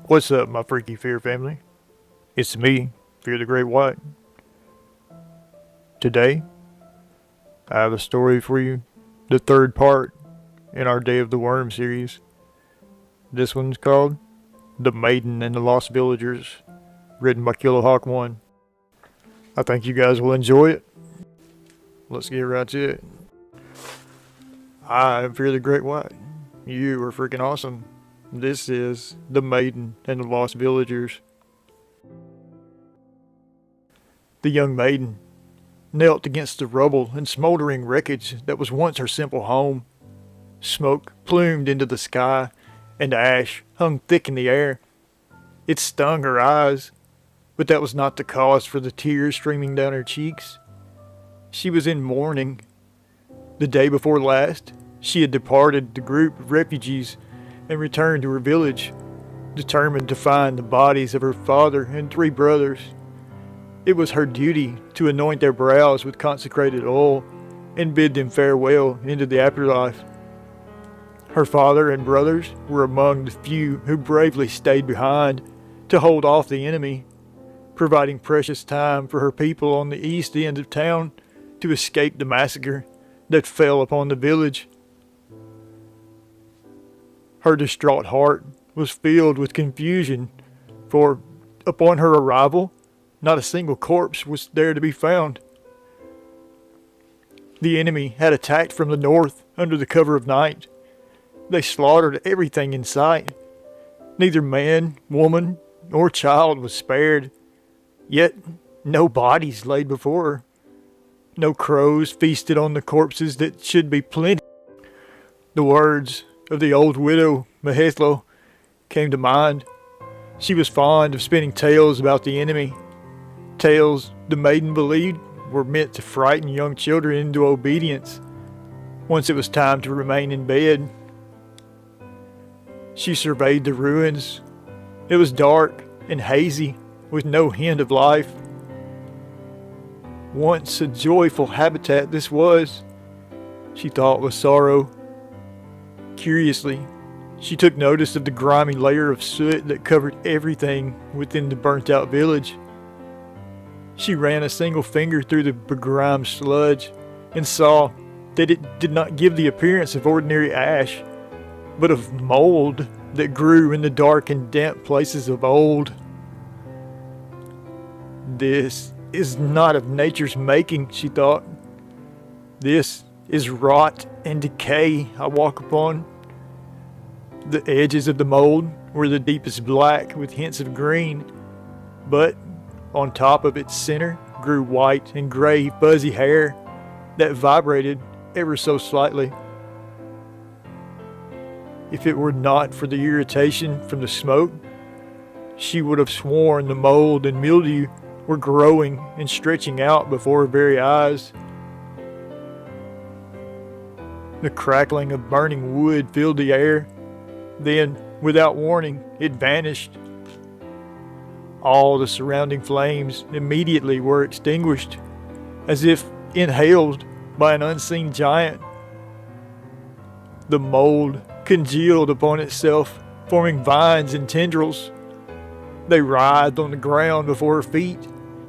What's up, my freaky fear family? It's me, Fear the GreatWhite. Today, I have a story for you, the third part in our Day of the Worm series. This one's called The Maiden and the Lost Villagers, written by KillaHawke1. I think you guys will enjoy it. Let's get right to it. I am Fear the GreatWhite. You are freaking awesome. This is The Maiden and the Lost Villagers. The young maiden knelt against the rubble and smoldering wreckage that was once her simple home. Smoke plumed into the sky, and ash hung thick in the air. It stung her eyes, but that was not the cause for the tears streaming down her cheeks. She was in mourning. The day before last, she had departed the group of refugees and returned to her village, determined to find the bodies of her father and 3 brothers. It was her duty to anoint their brows with consecrated oil and bid them farewell into the afterlife. Her father and brothers were among the few who bravely stayed behind to hold off the enemy, providing precious time for her people on the east end of town to escape the massacre that fell upon the village. Her distraught heart was filled with confusion, for upon her arrival, not a single corpse was there to be found. The enemy had attacked from the north under the cover of night. They slaughtered everything in sight. Neither man, woman, nor child was spared. Yet no bodies laid before her. No crows feasted on the corpses that should be plenty. The words of the old widow Myuu came to mind. She was fond of spinning tales about the enemy. Tales the maiden believed were meant to frighten young children into obedience once it was time to remain in bed. She surveyed the ruins. It was dark and hazy, with no hint of life. Once a joyful habitat this was, she thought with sorrow. Curiously, she took notice of the grimy layer of soot that covered everything within the burnt-out village. She ran a single finger through the begrimed sludge and saw that it did not give the appearance of ordinary ash, but of mold that grew in the dark and damp places of old. This is not of nature's making, she thought. This is rot and decay I walk upon. The edges of the mold were the deepest black with hints of green, but on top of its center grew white and gray fuzzy hair that vibrated ever so slightly. If it were not for the irritation from the smoke, she would have sworn the mold and mildew were growing and stretching out before her very eyes. The crackling of burning wood filled the air. Then, without warning, it vanished. All the surrounding flames immediately were extinguished, as if inhaled by an unseen giant. The mold congealed upon itself, forming vines and tendrils. They writhed on the ground before her feet,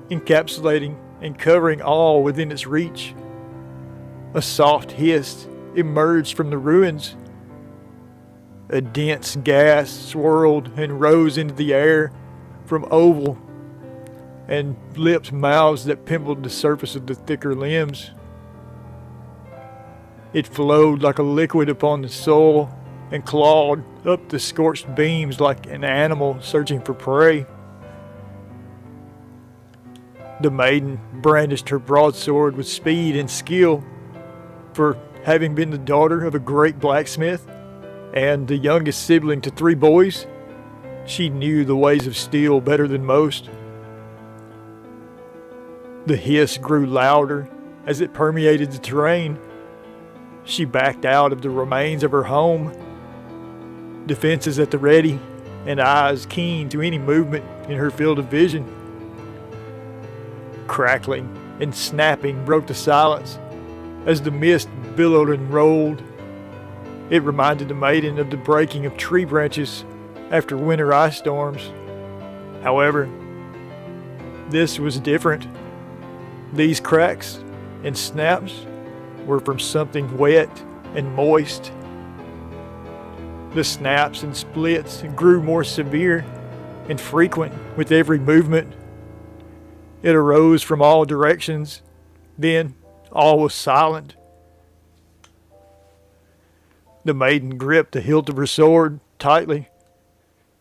encapsulating and covering all within its reach. A soft hiss emerged from the ruins. A dense gas swirled and rose into the air from oval and lipped mouths that pimpled the surface of the thicker limbs. It flowed like a liquid upon the soil and clawed up the scorched beams like an animal searching for prey. The maiden brandished her broadsword with speed and skill, for having been the daughter of a great blacksmith and the youngest sibling to 3 boys, she knew the ways of steel better than most. The hiss grew louder as it permeated the terrain. She backed out of the remains of her home, defenses at the ready and eyes keen to any movement in her field of vision. Crackling and snapping broke the silence as the mist billowed and rolled. It reminded the maiden of the breaking of tree branches after winter ice storms. However, this was different. These cracks and snaps were from something wet and moist. The snaps and splits grew more severe and frequent with every movement. It arose from all directions. Then all was silent. The maiden gripped the hilt of her sword tightly.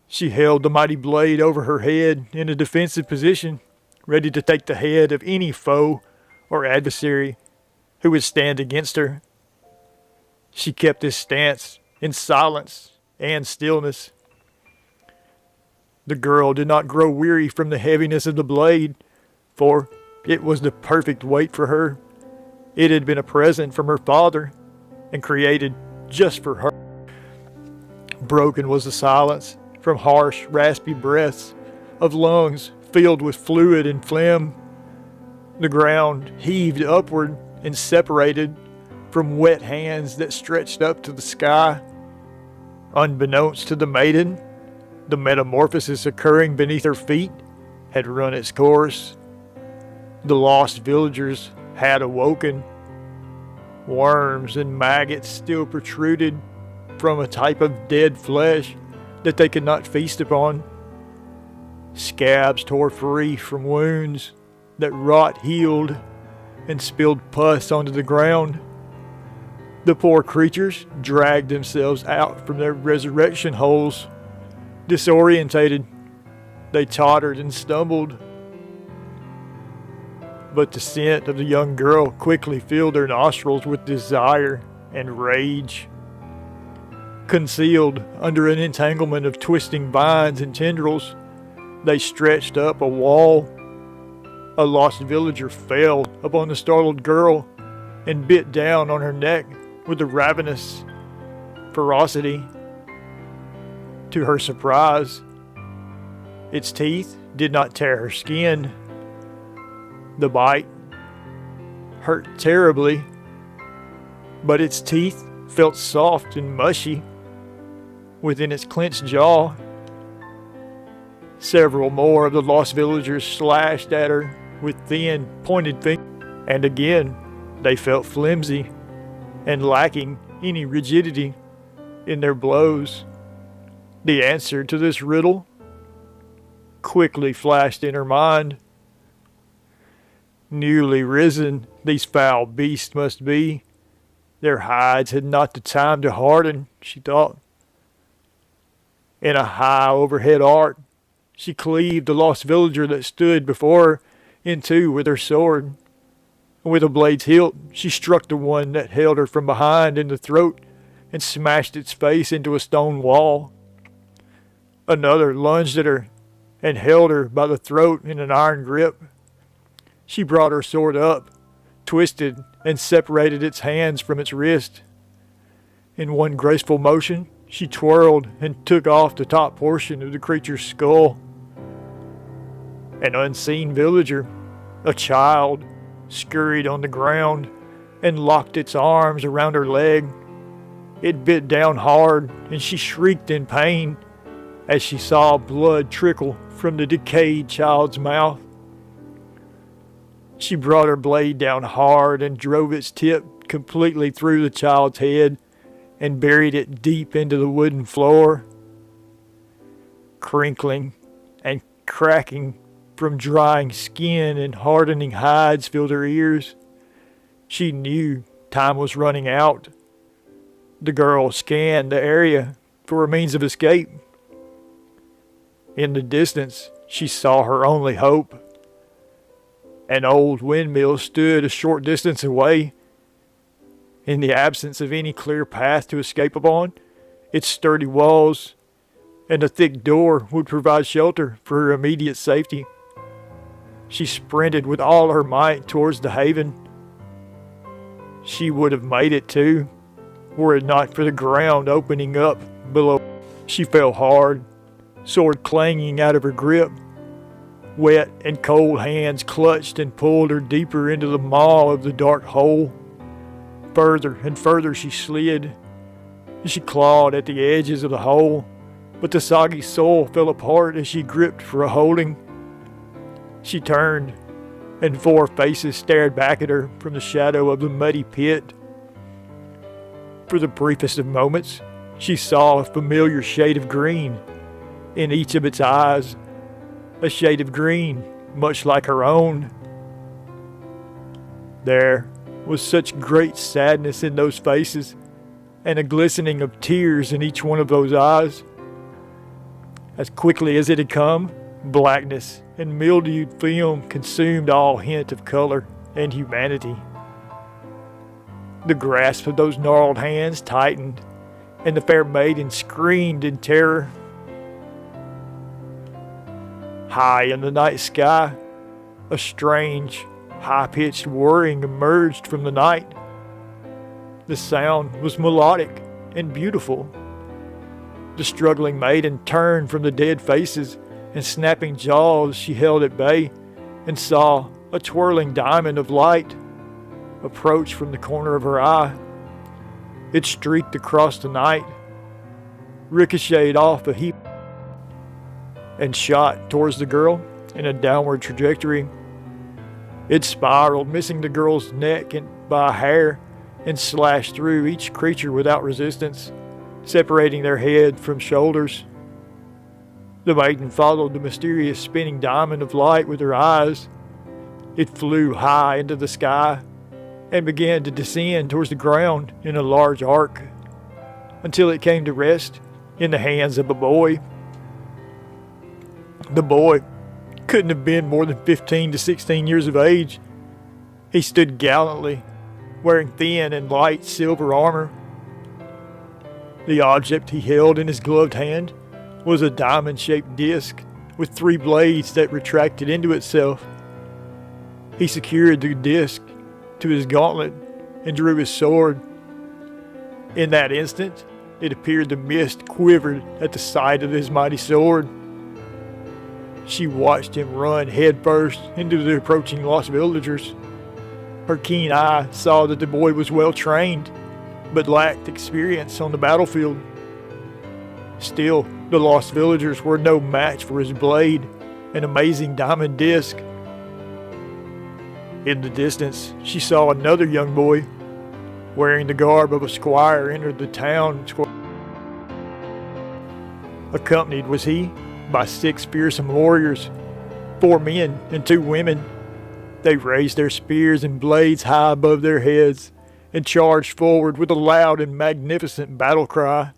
She held the mighty blade over her head in a defensive position, ready to take the head of any foe or adversary who would stand against her. She kept this stance in silence and stillness. The girl did not grow weary from the heaviness of the blade, for it was the perfect weight for her. It had been a present from her father and created just for her. Broken was the silence from harsh, raspy breaths of lungs filled with fluid and phlegm. The ground heaved upward and separated from wet hands that stretched up to the sky. Unbeknownst to the maiden, the metamorphosis occurring beneath her feet had run its course. The lost villagers had awoken. Worms and maggots still protruded from a type of dead flesh that they could not feast upon. Scabs tore free from wounds that rot healed and spilled pus onto the ground. The poor creatures dragged themselves out from their resurrection holes. Disorientated, they tottered and stumbled. But the scent of the young girl quickly filled their nostrils with desire and rage. Concealed under an entanglement of twisting vines and tendrils, they stretched up a wall. A lost villager fell upon the startled girl and bit down on her neck with a ravenous ferocity. To her surprise, its teeth did not tear her skin. The bite hurt terribly, but its teeth felt soft and mushy within its clenched jaw. Several more of the lost villagers slashed at her with thin, pointed fingers, and again they felt flimsy and lacking any rigidity in their blows. The answer to this riddle quickly flashed in her mind. Newly risen, these foul beasts must be. Their hides had not the time to harden, she thought. In a high overhead arc, she cleaved the lost villager that stood before her in two with her sword. With a blade's hilt, she struck the one that held her from behind in the throat and smashed its face into a stone wall. Another lunged at her and held her by the throat in an iron grip. She brought her sword up, twisted, and separated its hands from its wrist. In one graceful motion, she twirled and took off the top portion of the creature's skull. An unseen villager, a child, scurried on the ground and locked its arms around her leg. It bit down hard, and she shrieked in pain as she saw blood trickle from the decayed child's mouth. She brought her blade down hard and drove its tip completely through the child's head and buried it deep into the wooden floor. Crinkling and cracking from drying skin and hardening hides filled her ears. She knew time was running out. The girl scanned the area for a means of escape. In the distance, she saw her only hope. An old windmill stood a short distance away. In the absence of any clear path to escape upon, its sturdy walls and a thick door would provide shelter for her immediate safety. She sprinted with all her might towards the haven. She would have made it too, were it not for the ground opening up below. She fell hard, sword clanging out of her grip. Wet and cold hands clutched and pulled her deeper into the maw of the dark hole. Further and further she slid. She clawed at the edges of the hole, but the soggy soul fell apart as she gripped for a holding. She turned, and 4 faces stared back at her from the shadow of the muddy pit. For the briefest of moments, she saw a familiar shade of green in each of its eyes, a shade of green much like her own. There was such great sadness in those faces, and a glistening of tears in each one of those eyes. As quickly as it had come, blackness and mildewed film consumed all hint of color and humanity. The grasp of those gnarled hands tightened, and the fair maiden screamed in terror. High in the night sky, a strange, high-pitched whirring emerged from the night. The sound was melodic and beautiful. The struggling maiden turned from the dead faces and snapping jaws she held at bay, and saw a twirling diamond of light approach from the corner of her eye. It streaked across the night, ricocheted off a heap, and shot towards the girl in a downward trajectory. It spiraled, missing the girl's neck by a hair, and slashed through each creature without resistance, separating their head from shoulders. The maiden followed the mysterious spinning diamond of light with her eyes. It flew high into the sky and began to descend towards the ground in a large arc, until it came to rest in the hands of a boy. The boy couldn't have been more than 15 to 16 years of age. He stood gallantly, wearing thin and light silver armor. The object he held in his gloved hand was a diamond-shaped disc with 3 blades that retracted into itself. He secured the disc to his gauntlet and drew his sword. In that instant, it appeared the mist quivered at the sight of his mighty sword. She watched him run headfirst into the approaching lost villagers. Her keen eye saw that the boy was well trained, but lacked experience on the battlefield. Still, the lost villagers were no match for his blade, an amazing diamond disc. In the distance, she saw another young boy, wearing the garb of a squire, enter the town square. Accompanied was he by 6 fearsome warriors, 4 men and 2 women. They raised their spears and blades high above their heads and charged forward with a loud and magnificent battle cry.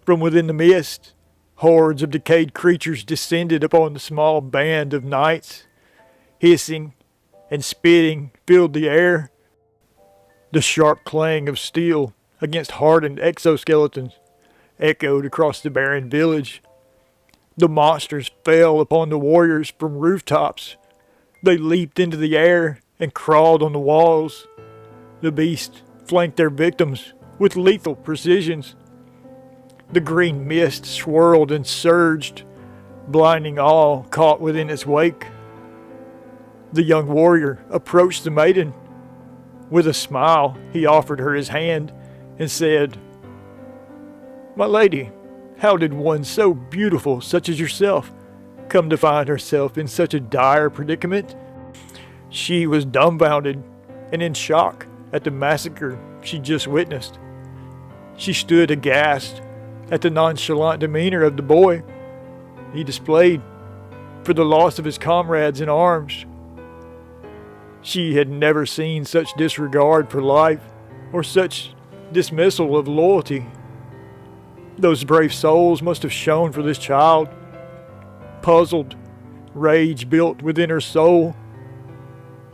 From within the mist, hordes of decayed creatures descended upon the small band of knights. Hissing and spitting filled the air. The sharp clang of steel against hardened exoskeletons echoed across the barren village. The monsters fell upon the warriors from rooftops. They leaped into the air and crawled on the walls. The beasts flanked their victims with lethal precisions. The green mist swirled and surged, blinding all caught within its wake. The young warrior approached the maiden. With a smile, he offered her his hand and said, "My lady, how did one so beautiful such as yourself come to find herself in such a dire predicament?" She was dumbfounded and in shock at the massacre she just witnessed. She stood aghast at the nonchalant demeanor of the boy he displayed for the loss of his comrades in arms. She had never seen such disregard for life or such dismissal of loyalty. Those brave souls must have shone for this child. Puzzled, rage built within her soul.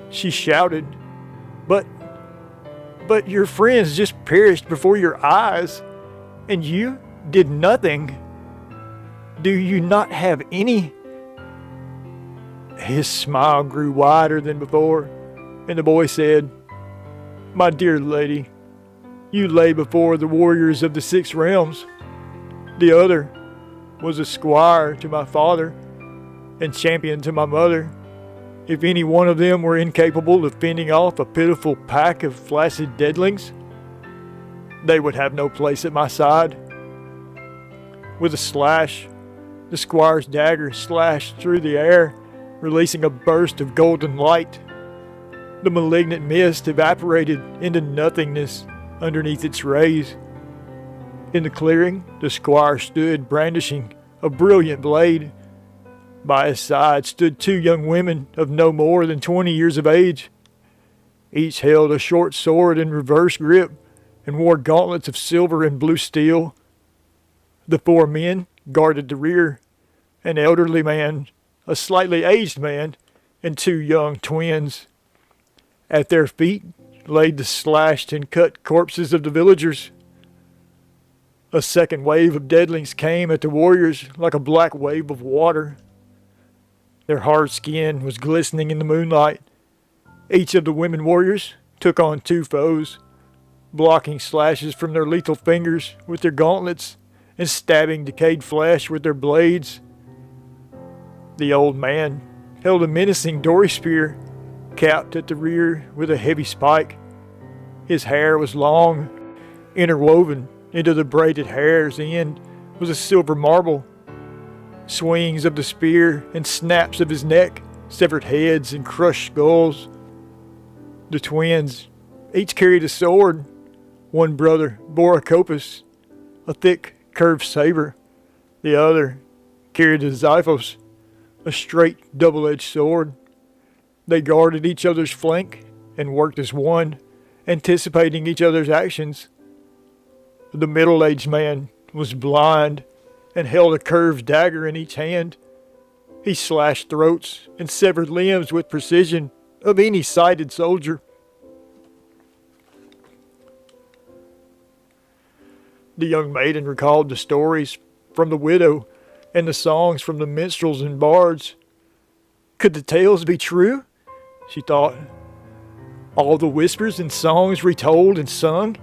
She shouted, But your friends just perished before your eyes, and you did nothing. Do you not have any?" His smile grew wider than before, and the boy said, "My dear lady, you lay before the warriors of the 6 realms. The other was a squire to my father and champion to my mother. If any one of them were incapable of fending off a pitiful pack of flaccid deadlings, they would have no place at my side. With a slash, the squire's dagger slashed through the air, releasing a burst of golden light. The malignant mist evaporated into nothingness underneath its rays. In the clearing, the squire stood brandishing a brilliant blade. By his side stood two young women of no more than 20 years of age. Each held a short sword in reverse grip and wore gauntlets of silver and blue steel. The four men guarded the rear, an elderly man, a slightly aged man, and two young twins. At their feet laid the slashed and cut corpses of the villagers. A second wave of deadlings came at the warriors like a black wave of water. Their hard skin was glistening in the moonlight. Each of the women warriors took on two foes, blocking slashes from their lethal fingers with their gauntlets and stabbing decayed flesh with their blades. The old man held a menacing dory spear, capped at the rear with a heavy spike. His hair was long, interwoven into the braided hair's end was a silver marble. Swings of the spear and snaps of his neck severed heads and crushed skulls. The twins each carried a sword. One brother bore a kopis, a thick, curved saber. The other carried a xiphos, a straight, double-edged sword. They guarded each other's flank and worked as one, anticipating each other's actions. The middle-aged man was blind and held a curved dagger in each hand. He slashed throats and severed limbs with precision of any sighted soldier. The young maiden recalled the stories from the widow and the songs from the minstrels and bards. Could the tales be true? She thought. All the whispers and songs retold and sung?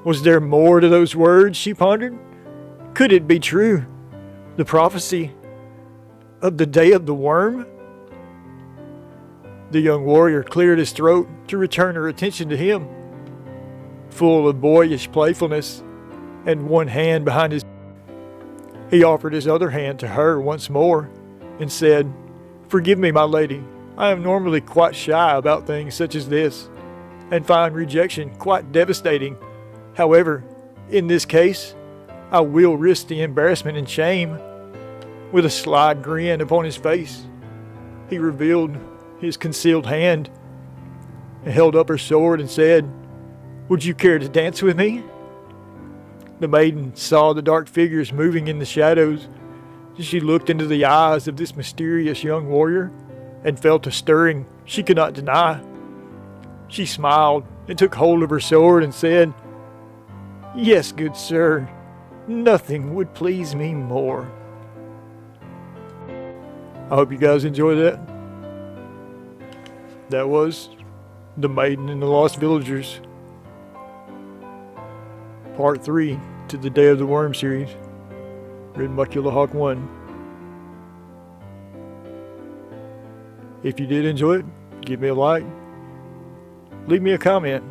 Was there more to those words, she pondered? Could it be true? The prophecy of the day of the worm? The young warrior cleared his throat to return her attention to him. Full of boyish playfulness and one hand behind his, he offered his other hand to her once more and said, "Forgive me, my lady. I am normally quite shy about things such as this and find rejection quite devastating. However, in this case, I will risk the embarrassment and shame." With a sly grin upon his face, he revealed his concealed hand and held up her sword and said, "Would you care to dance with me?" The maiden saw the dark figures moving in the shadows. She looked into the eyes of this mysterious young warrior and felt a stirring she could not deny. She smiled and took hold of her sword and said, "Yes, good sir, nothing would please me more." I hope you guys enjoyed that. That was The Maiden and the Lost Villagers, Part 3 to the Day of the Worm series, written by KillaHawke1. If you did enjoy it, give me a like, leave me a comment,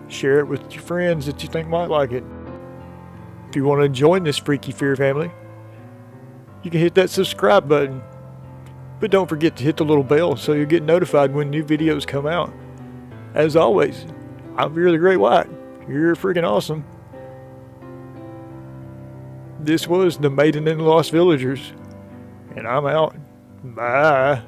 share it with your friends that you think might like it. If you want to join this freaky fear family, you can hit that subscribe button. But don't forget to hit the little bell so you'll get notified when new videos come out. As always, I'm Fear the GreatWhite. You're freaking awesome. This was The Maiden and the Lost Villagers, and I'm out. Bye.